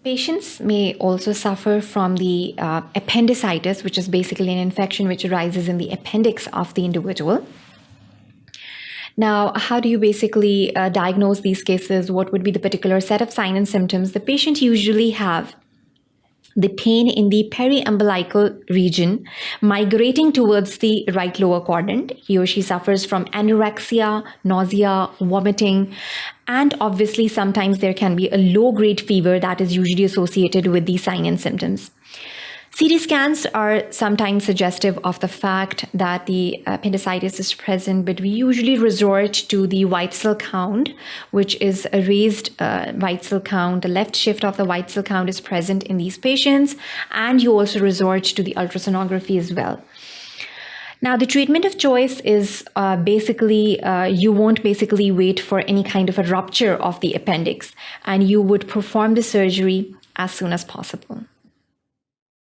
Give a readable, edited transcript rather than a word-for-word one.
Patients may also suffer from the appendicitis, which is basically an infection which arises in the appendix of the individual. Now, how do you basically diagnose these cases? What would be the particular set of signs and symptoms? The patient usually have the pain in the periumbilical region migrating towards the right lower quadrant. He or she suffers from anorexia, nausea, vomiting, and obviously sometimes there can be a low-grade fever that is usually associated with these signs and symptoms. CT scans are sometimes suggestive of the fact that the appendicitis is present, but we usually resort to the white cell count, which is a raised white cell count. The left shift of the white cell count is present in these patients, and you also resort to the ultrasonography as well. Now, the treatment of choice is you won't basically wait for any kind of a rupture of the appendix, and you would perform the surgery as soon as possible.